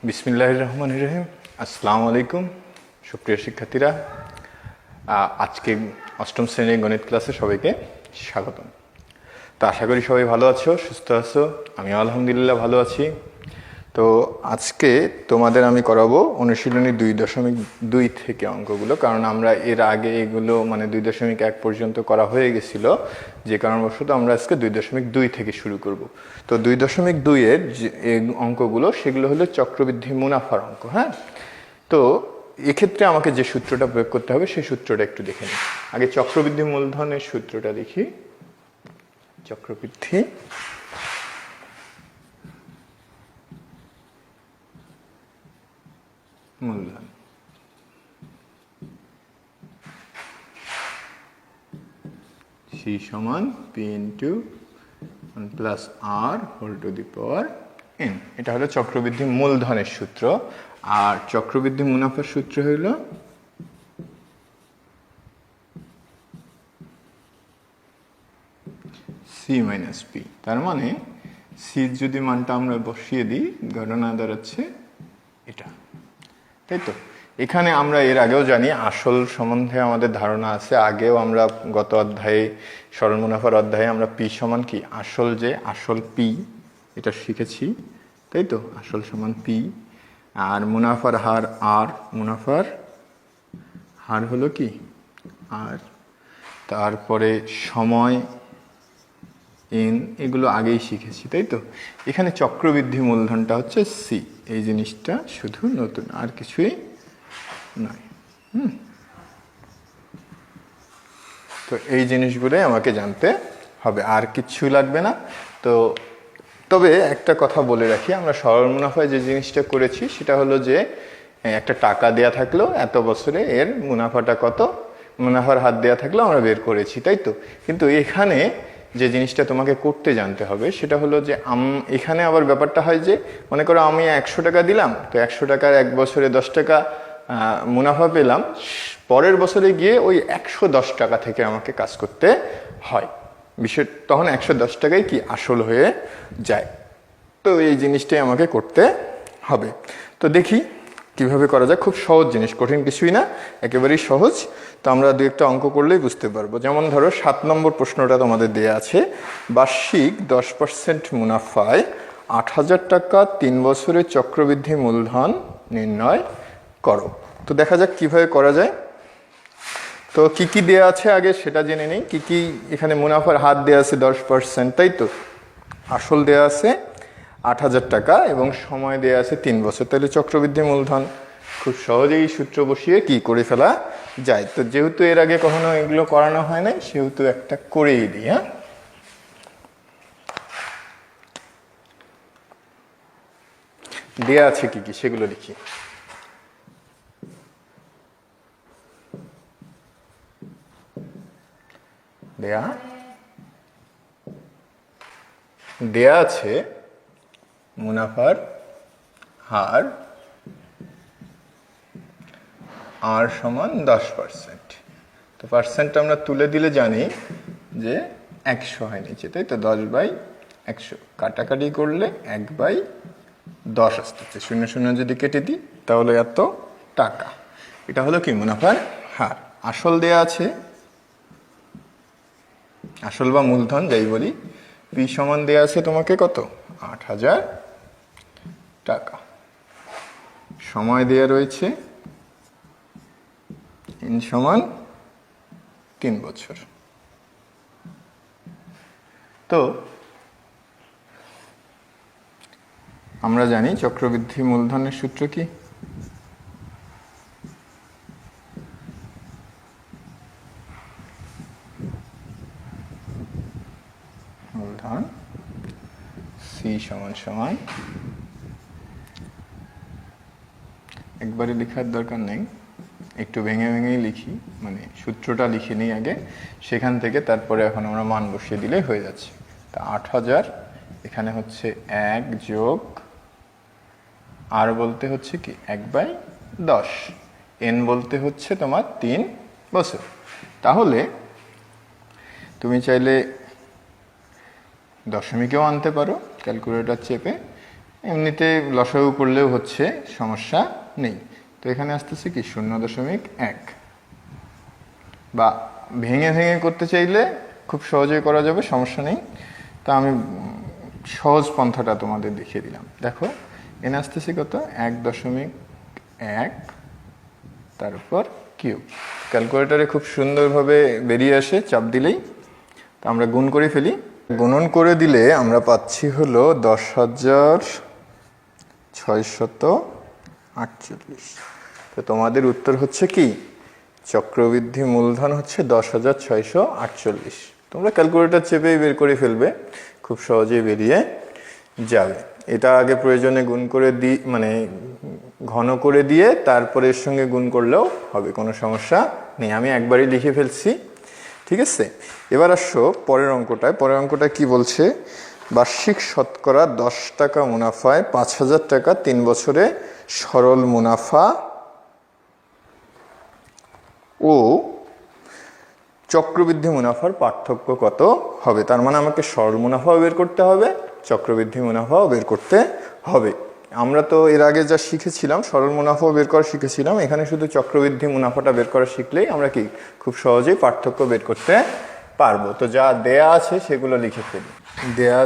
বিসমিল্লাহির রহমানির রহিম। আসসালামু আলাইকুম সুপ্রিয় শিক্ষার্থীরা, আজকে অষ্টম শ্রেণীর গণিত ক্লাসে সবাইকে স্বাগতম। তো আশা করি সবাই ভালো আছো, সুস্থ আছো। আমি আলহামদুলিল্লাহ ভালো আছি। তো আজকে তোমাদের আমি করাবো অনুশীলনী 2.2 থেকে অঙ্কগুলো, কারণ আমরা এর আগে এগুলো 2.1 পর্যন্ত করা হয়ে গেছিল, যে কারণবশত আমরা আজকে 2.2 থেকে শুরু করব। তো 2.2 এর যে অঙ্কগুলো সেগুলো হলো চক্রবৃদ্ধি মুনাফার অঙ্ক। হ্যাঁ, তো এক্ষেত্রে আমাকে যে সূত্রটা প্রয়োগ করতে হবে সেই সূত্রটা একটু দেখে নিই। আগে চক্রবৃদ্ধি মূলধনের সূত্রটা দেখি। চক্রবৃদ্ধি মূলধন, C সমান P into 1 plus R whole to the power N। এটা হলো চক্রবৃদ্ধি মূলধনের সূত্র। আর চক্রবৃদ্ধি মুনাফার সূত্র হইল C মাইনাস P। তার মানে C যদি মানটা আমরা বসিয়ে দিই, ঘটনা দাঁড়াচ্ছে এটা, তাই তো। এখানে আমরা এর আগেও জানি আসল সম্বন্ধে আমাদের ধারণা আছে। আগেও আমরা গত অধ্যায়ে সরল মুনাফার অধ্যায়ে আমরা পি সমান কি আসল, যে আসল পি এটা শিখেছি, তাই তো। আসল সমান পি, আর মুনাফার হার আর, মুনাফার হার হলো কি আর, তারপরে সময় এন, এগুলো আগেই শিখেছি, তাই তো। এখানে চক্রবৃদ্ধি মূলধনটা হচ্ছে সি, এই জিনিসটা শুধু নতুন, আর কিছুই নয়। তো এই জিনিসগুলোই আমাকে জানতে হবে, আর কিচ্ছু লাগবে না। তো তবে একটা কথা বলে রাখি, আমরা সরল মুনাফায় যে জিনিসটা করেছি সেটা হলো যে একটা টাকা দেয়া থাকলো, এত বছরে এর মুনাফাটা কত, মুনাফার হার দেয়া থাকলো, আমরা বের করেছি, তাই তো। কিন্তু এখানে যে জিনিসটা তোমাকে করতে জানতে হবে সেটা হলো যে এখানে আবার ব্যাপারটা হয় যে, মনে করো আমি 100 টাকা দিলাম, তো 100 টাকার 1 বছরে 10 টাকা মুনাফা পেলাম, পরের বছরে গিয়ে ওই 110 টাকা থেকে আমাকে কাজ করতে হয়। বিষয় তখন 110 টাকাই কি আসল হয়ে যায়। তো এই জিনিসটাই আমাকে করতে হবে। তো দেখি কিভাবে করা যায়। খুব সহজ জিনিস, কঠিন কিছুই না, একেবারেই সহজ। তো আমরা দু একটা অঙ্ক করলেই বুঝতে পারবো। যেমন ধরো 7 নম্বর প্রশ্নটা তোমাদের দেয়া আছে, বার্ষিক 10% মুনাফায় 8,000 টাকা 3 বছরের চক্রবৃদ্ধি মূলধন নির্ণয় করো। তো দেখা যাক কিভাবে করা যায়। তো কি কি দেয়া আছে আগে সেটা জেনে নেই। কি কি এখানে মুনাফার হার দেয়া আছে 10%, তাই তো। আসল দেয়া আছে 8,000 টাকা এবং সময় দেয়া আছে 3 বছর। তাহলে চক্রবৃদ্ধি মূলধন খুব সহজেই সূত্র বসিয়ে কি করে ফেলা যায়। তো যেহেতু এর আগে কখনো এগুলো করানো হয় নাই, সেহেতু একটা করেই দিই। হ্যাঁ, দেয়া আছে কি কি সেগুলো লিখি। দেয়া আছে মুনাফার হার আর সমান 10%। তো পার্সেন্ট আমরা তুলে দিলে জানি যে 100 হয় নিচে, তাই তো। 10/100 কাটাকাটি করলে 1/10 আসতেছে, 0 0 যদি কেটে দিই তাহলে এত টাকা। এটা হলো কি মুনাফার হার। আসল দেয়া আছে, আসল বা মূলধন যাই বলি, পি সমান দেয়া আছে তোমাকে কত, 8,000 টাকা। সময় দেয়া রয়েছে এন সমান 3 বছর। তো আমরা জানি চক্রবৃদ্ধি মূলধনের সূত্র কি, মূলধন সি সমান সমান, একবারে লেখার দরকার নেই, একটু ভেঙে ভেঙেই লিখি, সূত্রটা লিখে নিই আগে, সেখান থেকে তারপরে এখন আমরা মান বসিয়ে দিলেই হয়ে যাচ্ছে। তা 8,000 এখানে হচ্ছে 1 যোগ আর বলতে হচ্ছে কি 1/10, এন বলতে হচ্ছে তোমার 3 বছর। তাহলে তুমি চাইলে দশমিকেও আনতে পারো ক্যালকুলেটর চেপে, এমনিতে লসাগু করলেও হচ্ছে, সমস্যা নেই। তো এখানে আসতেছে কি 0.1, বা ভেঙে ভেঙে করতে চাইলে খুব সহজেই করা যাবে, সমস্যা নেই। তা আমি সহজ পন্থাটা তোমাদের দেখিয়ে দিলাম। দেখো এনে আসতেছে কত, 1.1 তার উপর কিউব। ক্যালকুলেটারে খুব সুন্দরভাবে বেরিয়ে আসে চাপ দিলেই। তো আমরা গুণ করে ফেলি। গুণন করে দিলে আমরা পাচ্ছি হলো 10,648। তো তোমাদের উত্তর হচ্ছে কি, চক্রবৃদ্ধি মূলধন হচ্ছে 10,648। তোমরা ক্যালকুলেটর চেপেই বের করে ফেলবে, খুব সহজেই বেরিয়ে যাবে। এটা আগে প্রয়োজনে গুণ করে মানে ঘন করে দিয়ে তারপরে এর সঙ্গে গুণ করলেও হবে, কোনো সমস্যা নেই। আমি একবারই লিখে ফেলছি, ঠিক আছে। এবার আসো পরের অঙ্কটায়। পরের অঙ্কটা কি বলছে, বার্ষিক শতকরা 10 টাকা মুনাফায় 5,000 টাকা 3 বছরে সরল মুনাফা ও চক্রবৃদ্ধি মুনাফার পার্থক্য কত হবে। তার মানে আমাকে সরল মুনাফাও বের করতে হবে, চক্রবৃদ্ধি মুনাফাও বের করতে হবে। আমরা তো এর আগে যা শিখেছিলাম সরল মুনাফাও বের করা শিখেছিলাম, এখানে শুধু চক্রবৃদ্ধি মুনাফাটা বের করা শিখলেই আমরা কি খুব সহজেই পার্থক্য বের করতে পারবো। তো যা দেয়া আছে সেগুলো লিখে ফেলি। দেয়া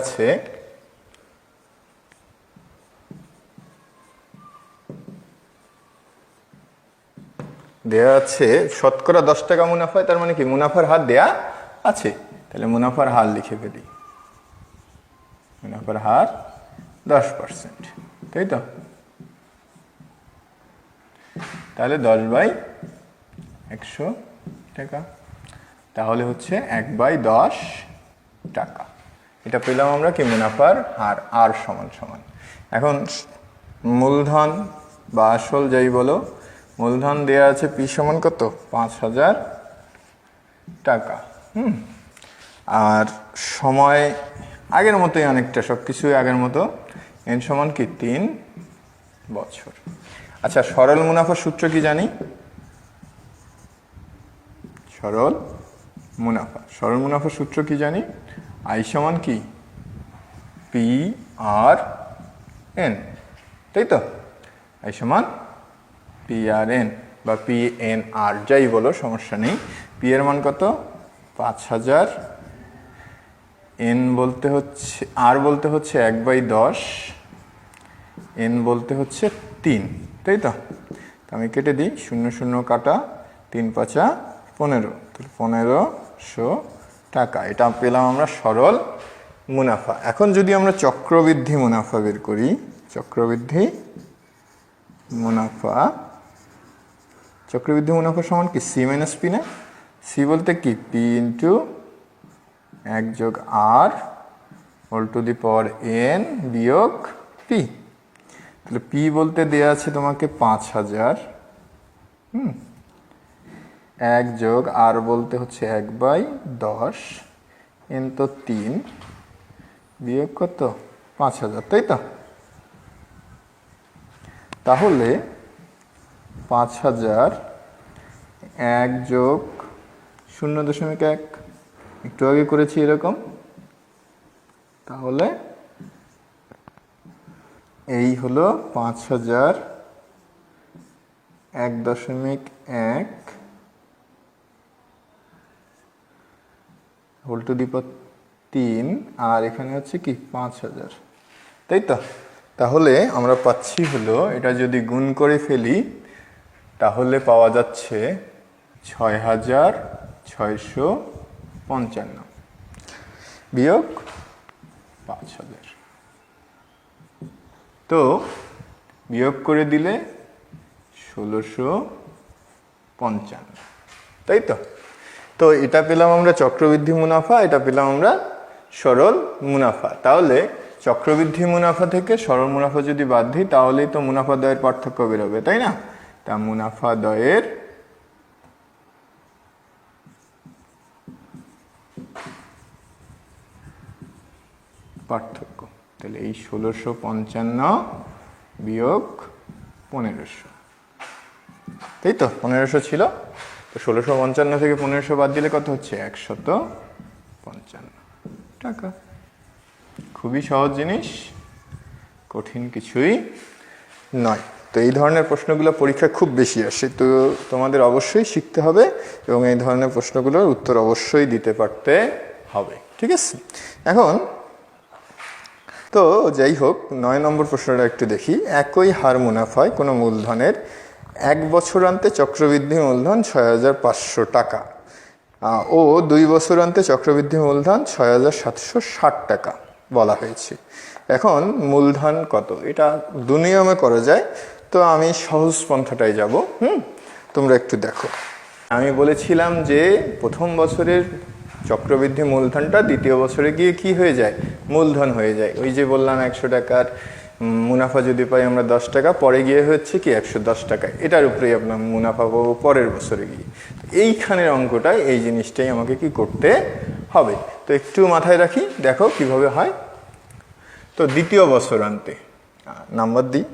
আছে শতকরা 10 টাকা মুনাফায়, তার মানে কি মুনাফার হার দেয়া আছে, তাহলে মুনাফার হার লিখে ফেলি। মুনাফার হার 10%, তাই তো। তাহলে 10/100 টাকা, তাহলে হচ্ছে 1/10 টাকা। এটা পেলাম আমরা কি মুনাফার হার, আর সমান সমান। এখন মূলধন বা আসল যাই বলো, মূলধন দেয়া আছে পি সমান কত, 5,000 টাকা। আর সময় আগের মতোই অনেকটা, সব কিছুই আগের মতো। এন সমান কি 3 বছর। আচ্ছা, সরল মুনাফার সূত্র কি জানি, সরল মুনাফার সূত্র কি জানি, আই সমান কি পি আর এন, তাই তো। আই সমান পি আর এন বা পি এন আর, যাই বলো সমস্যা নেই। পি এর মান কত 5,000, এন বলতে হচ্ছে, আর বলতে হচ্ছে 1/10, এন বলতে হচ্ছে 3, তাই তো। আমি কেটে দিই, 0 0 কাটা, 3 5 15, তাহলে 1,500 টাকা। এটা পেলাম আমরা সরল মুনাফা। এখন যদি আমরা চক্রবৃদ্ধি মুনাফা বের করি, চক্রবৃদ্ধি মুনাফা সমান কি সি মাইনাস পি না। সি বলতে কি পি ইন্টু 1 যোগ R whole to the power N বিয়োগ পি। তাহলে পি বলতে দেয়া আছে তোমাকে 5,000, 1 যোগ আর বলতে হচ্ছে 1/10, এন তো 3 বিয়োগ কত 5,000, তাই তো। তাহলে 5,000 1 যোগ 0.1, একটু আগে করেছি এরকম, তাহলে এই হলো 5,000 1.1 হোল টু দি পাওয়ার 3, আর এখানে হচ্ছে কি 5,000, তাই তো। তাহলে আমরা পাচ্ছি হলো, এটা যদি গুণ করে ফেলি তাহলে পাওয়া যাচ্ছে 6,655 বিয়োগ 5,000। তো বিয়োগ করে দিলে 1,655, তাই তো। তো এটা পেলাম আমরা চক্রবৃদ্ধি মুনাফা, এটা পেলাম আমরা সরল মুনাফা। তাহলে চক্রবৃদ্ধি মুনাফা থেকে সরল মুনাফা যদি বাদ দিই তাহলেই তো মুনাফা দয়ের পার্থক্য বেরোবে, তাই না। তা মুনাফা দয়ের পার্থক্য, তাহলে এই 1,655 বিয়োগ 1,500, তাই তো। 1,500 ছিল, তো 1,655 থেকে 1,500 বাদ দিলে কত হচ্ছে 155 টাকা। খুবই সহজ জিনিস, কঠিন কিছুই নয়। তো এই ধরনের প্রশ্নগুলো পরীক্ষায় খুব বেশি আসে, তো তোমাদের অবশ্যই শিখতে হবে এবং এই ধরনের প্রশ্নগুলোর উত্তর অবশ্যই দিতে পারতে হবে, ঠিক আছে। এখন তো যাই হোক, 9 নম্বর প্রশ্নটা একটু দেখি। একই হার মুনাফায় কোনো মূলধনের 1 বছরান্তে চক্রবৃদ্ধি মূলধন 6,500 টাকা ও 2 বছরান্তে চক্রবৃদ্ধি মূলধন 6,760 টাকা বলা হয়েছে। এখন মূলধন কত, এটা দু নিয়মে করা যায়, তো আমি সহজ পন্থাটাই যাব। তোমরা একটু দেখো, আমি বলেছিলাম যে প্রথম বছরের চক্রবৃদ্ধি মূলধনটা দ্বিতীয় বছরে গিয়ে কি হয়ে যায়, মূলধন হয়ে যায়। ওই যে বললাম 100 টাকার মুনাফা যদি পাই আমরা 10 টাকা, পরে গিয়ে হচ্ছে কি 110 টাকা, এটার উপরেই আপনার মুনাফা পাবো পরের বছরে গিয়ে। এইখানের অঙ্কটাই, এই জিনিসটাই আমাকে কি করতে হবে, তো একটু মাথায় রাখি, দেখো কিভাবে হয়। তো দ্বিতীয় বছরান্তে নাম্বার দিই,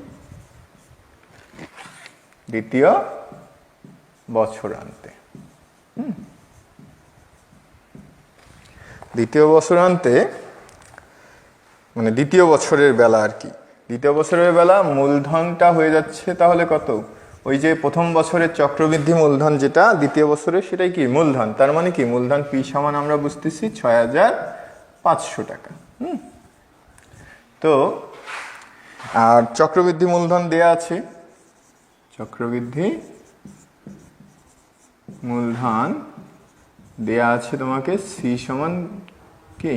দ্বিতীয় বছরান্তে দ্বিতীয় বছরান্তে মানে দ্বিতীয় বছরের বেলা আর কি, দ্বিতীয় বছরের বেলা মূলধনটা হয়ে যাচ্ছে তাহলে কত, ওই যে প্রথম বছরের চক্রবৃদ্ধি মূলধন যেটা দ্বিতীয় বছরে সেটাই কি মূলধন, তার মানে কি মূলধন পি সমান আমরা বুঝতেছি 6,500 টাকা। তো আর চক্রবৃদ্ধি মূলধন দেয়া আছে, চক্রবৃদ্ধি মূলধন দেয়া আছে তোমাকে সি সমান কি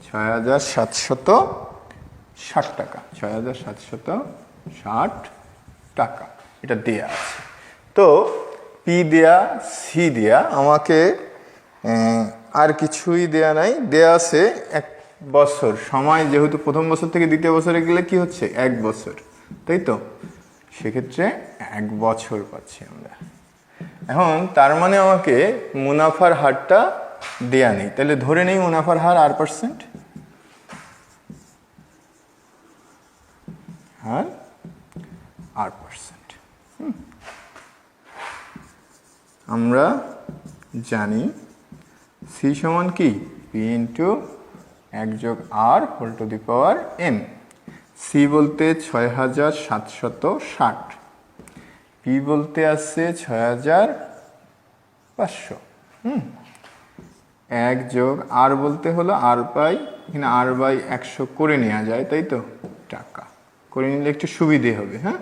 6,760 টাকা, 6,760 টাকা এটা দেয়া আছে। তো পি দেয়া, সি দেয়া, আমাকে আর কিছুই দেয়া নাই, দেয়া আছে 1 বছর সময়, যেহেতু প্রথম বছর থেকে দ্বিতীয় বছরে গেলে কি হচ্ছে 1 বছর, তাই তো, সেক্ষেত্রে 1 বছর পাচ্ছি আমরা। এখন তার মানে আমাকে মুনাফার হারটা দেয়া নেই, তাহলে ধরে নেই মুনাফার হার R%, হার R%। আমরা জানি সি সমান কি পি ইন্টু 1+R⁴n। সি বলতে 6,760, পি বলতে আছে 6,500, 1+R বলতে হলো R বাই, এখানে R বাই 100 করে নেওয়া যায়, তাই তো, টাকা করে নিলে একটু সুবিধে হবে। হ্যাঁ,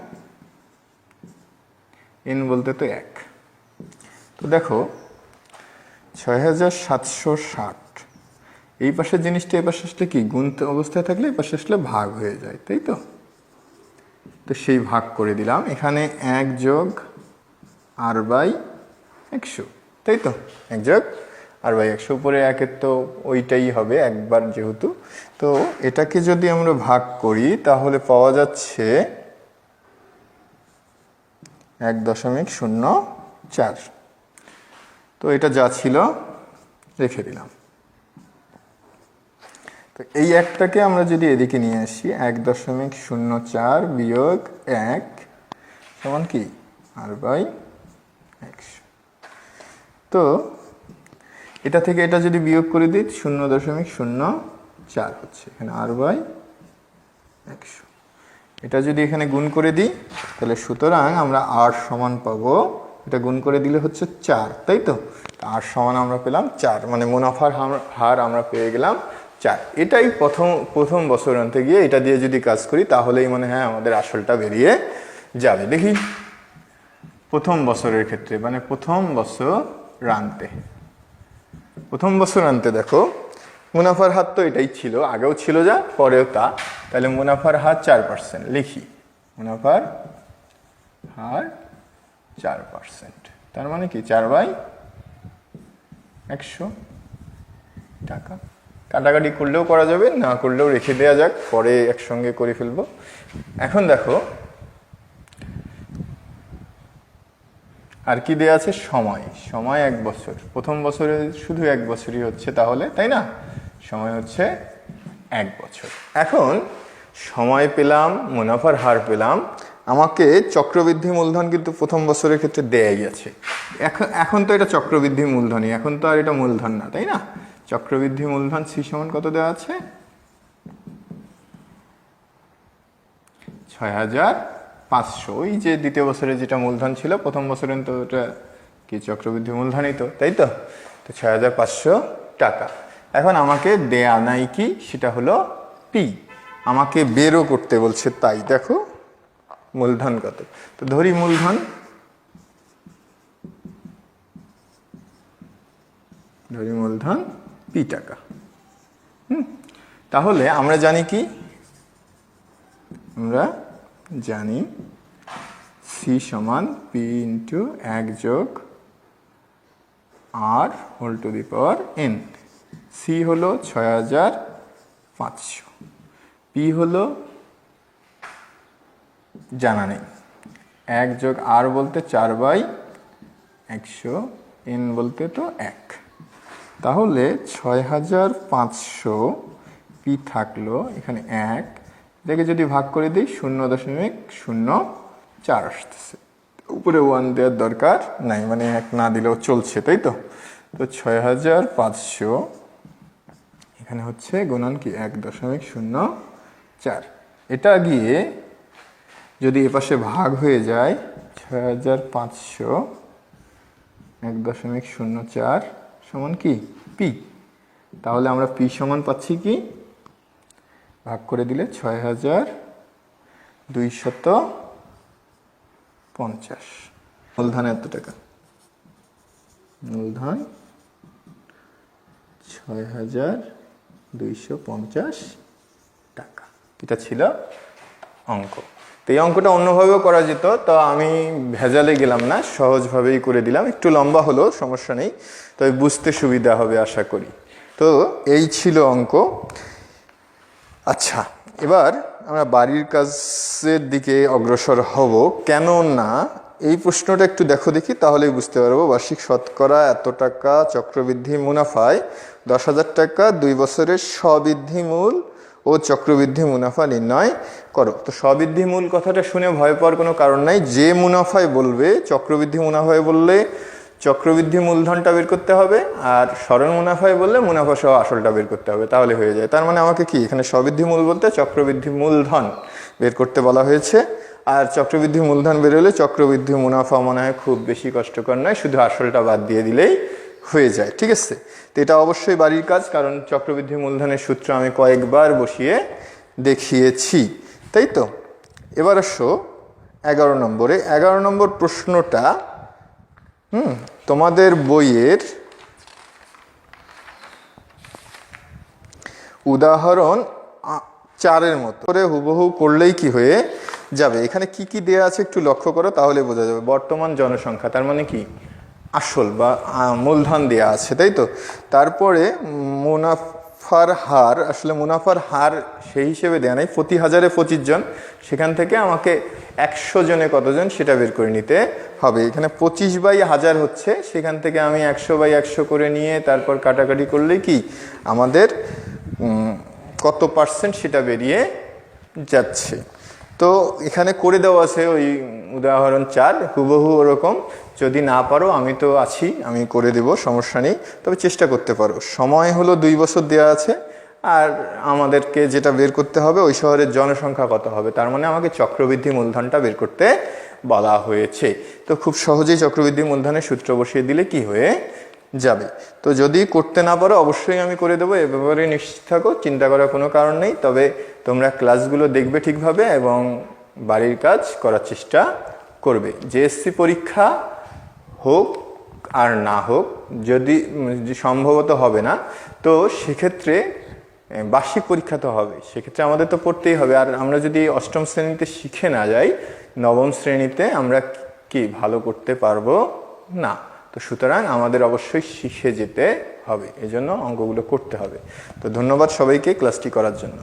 n বলতে তো 1। তো দেখো 6,760, এই পাশের জিনিসটা এই পাশে আসলে কি গুণ অবস্থায় থাকলে এই পাশে আসলে ভাগ হয়ে যায়, তাই তো। তো সেই ভাগ করে দিলাম, এখানে 1+R/100, তাই তো, 1+R/100, উপরে 1-এর তো ওইটাই হবে একবার যেহেতু। তো এটাকে যদি আমরা ভাগ করি তাহলে পাওয়া যাচ্ছে 1.04। তো এটা যা ছিল রেখে দিলাম। তো এই একটাকে আমরা যদি এদিকে নিয়ে আসি, 1.04 বিয়োগ 1 সমান কি R/100। তো এটা থেকে এটা যদি বিয়োগ করে দিই 0.04 হচ্ছে, এখানে R/100। এটা যদি এখানে গুণ করে দিই তাহলে সুতরাং আমরা R সমান পাবো, এটা গুণ করে দিলে হচ্ছে 4, তাই তো। R সমান আমরা পেলাম 4, মানে মুনাফার হার আমরা পেয়ে গেলাম 4। এটাই প্রথম বছরান্তে গিয়ে এটা দিয়ে যদি কাজ করি তাহলেই মনে হয় আমাদের আসলটা বেরিয়ে যাবে। দেখি প্রথম বছরের ক্ষেত্রে, মানে প্রথম বছরান্তে দেখো মুনাফার হার তো এটাই ছিল, আগেও ছিল যা, পরেও তা, তাহলে মুনাফার হার 4%, লিখি মুনাফার হার 4%, তার মানে কি 4/100 টাকা। কাটাকাটি করলেও করা যাবে, না করলেও রেখে দেওয়া যাক, পরে একসঙ্গে করে ফেলবো। এখন দেখো আর কি দেয়া আছে, সময় 1 বছর, প্রথম বছরে শুধু 1 বছরই হচ্ছে তাহলে, তাই না, সময় হচ্ছে 1 বছর। এখন সময় পেলাম, মুনাফার হার পেলাম, আমাকে চক্রবৃদ্ধি মূলধন কিন্তু প্রথম বছরের ক্ষেত্রে দেয়াই আছে। এখন তো এটা চক্রবৃদ্ধি মূলধনই, এখন তো আর এটা মূলধন না, তাই না। চক্রবৃদ্ধি মূলধন সি সমান কত দেওয়া আছে, 6,500। ওই যে দ্বিতীয় বছরে যেটা মূলধন ছিল, প্রথম বছরে তো ওটা কি চক্রবৃদ্ধি মূলধনই তো, তাই তো। তো 6,500 টাকা। এখন আমাকে দেয়া নাই কি, সেটা হলো পি। আমাকে বেরও করতে বলছে, তাই দেখো মূলধন কত। তো ধরি মূলধন পি টাকা। তাহলে আমরা জানি কি, আমরা জানি সি সমান পি ইন্টু 1+r⁴n। সি হলো 6,500, পি হলো জানা নেই, 1+r বলতে 4/100, n বলতে তো 1। তাহলে 6,500 পি থাকলো, এখানে 1, এটাকে যদি ভাগ করে দিই 0.04 আসতেছে। উপরে 1 দেওয়ার দরকার নাই, মানে 1 না দিলেও চলছে, তাই তো। তো 6,500 এখানে হচ্ছে গুণন কি 1.04। এটা গিয়ে যদি এপাশে ভাগ হয়ে যায়, 6,500 1.04 সমান কি পি। তাহলে আমরা পি সমান পাচ্ছি কি, ভাগ করে দিলে 6,250। মূলধন এত টাকা, মূলধন 6,250 টাকা। এটা ছিল অঙ্ক। তো এই অঙ্কটা অন্যভাবেও করা যেত, তো আমি ভেজালে গেলাম না, সহজভাবেই করে দিলাম। একটু লম্বা হলো, সমস্যা নেই, তবে বুঝতে সুবিধা হবে আশা করি। তো এই ছিল অঙ্ক। আচ্ছা, এবার আমরা বাড়ির কাজের দিকে অগ্রসর হব। কেননা এই প্রশ্নটা একটু দেখো দেখি, তাহলেই বুঝতে পারবো। বার্ষিক শতকরা এত টাকা চক্রবৃদ্ধি মুনাফায় 10,000 টাকা 2 বছরের স্ববৃদ্ধি মূল ও চক্রবৃদ্ধি মুনাফা নির্ণয় করো। তো স্ববৃদ্ধি মূল কথাটা শুনে ভয় পাওয়ার কোনো কারণ নাই। যে মুনাফায় বলবে, চক্রবৃদ্ধি মুনাফায় বললে চক্রবৃদ্ধি মূলধনটা বের করতে হবে, আর সরল মুনাফায় বললে মুনাফা সহ আসলটা বের করতে হবে, তাহলে হয়ে যায়। তার মানে আমাকে কি এখানে স্ববৃদ্ধি মূল বলতে চক্রবৃদ্ধি মূলধন বের করতে বলা হয়েছে। আর চক্রবৃদ্ধি মূলধন বের হলে চক্রবৃদ্ধি মুনাফা মনে হয় খুব বেশি কষ্টকর নয়, শুধু আসলটা বাদ দিয়ে দিলেই হয়ে যায়, ঠিক আছে। তো এটা অবশ্যই বাড়ির কাজ, কারণ চক্রবৃদ্ধি মূলধনের সূত্র আমি কয়েকবার বসিয়ে দেখিয়েছি, তাই তো। এবার আসো 11 নম্বরে। 11 নম্বর প্রশ্নটা তোমাদের বইয়ের উদাহরণ 4-এর মতো করে হুবহু করলেই কি হয়ে যাবে। এখানে কি কি দেয়া আছে একটু লক্ষ্য করো, তাহলে বোঝা যাবে। বর্তমান জনসংখ্যা, তার মানে কি আসল বা মূলধন দেয়া আছে, তাই তো। তারপরে মুনাফার হার, আসলে মুনাফার হার সেই হিসেবে দেয়া নাই, প্রতি 1000-এ 25 জন, সেখান থেকে আমাকে 100 জনে কতজন সেটা বের করে নিতে হবে। এখানে 25/1000 হচ্ছে, সেখান থেকে আমি 100/100 করে নিয়ে তারপর কাটাকাটি করলেই কি আমাদের কত % সেটা বেরিয়ে যাচ্ছে। তো এখানে করে দেওয়া আছে ওই উদাহরণ 4, হুবহু ওরকম। যদি না পারো আমি তো আছি, আমি করে দেব, সমস্যা নেই, তবে চেষ্টা করতে পারো। সময় হলো 2 বছর দেওয়া আছে, আর আমাদেরকে যেটা বের করতে হবে ওই শহরের জনসংখ্যা কত হবে, তার মানে আমাকে চক্রবৃদ্ধি মূলধনটা বের করতে বলা হয়েছে। তো খুব সহজেই চক্রবৃদ্ধি মূলধনের সূত্র বসিয়ে দিলে কি হয়ে যাবে। তো যদি করতে না পারো অবশ্যই আমি করে দেবো, এ ব্যাপারে নিশ্চিত থাকো, চিন্তা করার কোনো কারণ নেই। তবে তোমরা ক্লাসগুলো দেখবে ঠিকভাবে এবং বাড়ির কাজ করার চেষ্টা করবে। জেএসসি পরীক্ষা হোক আর না হোক, যদি সম্ভবত হবে না, তো সেক্ষেত্রে বার্ষিক পরীক্ষা তো হবে, সেক্ষেত্রে আমাদের তো পড়তেই হবে। আর আমরা যদি 8ম শ্রেণীতে শিখে না যাই, 9ম শ্রেণীতে আমরা কি ভালো করতে পারবো না। তো সুতরাং আমাদের অবশ্যই শিখে যেতে হবে, এজন্য অঙ্কগুলো করতে হবে। তো ধন্যবাদ সবাইকে ক্লাসটি করার জন্য।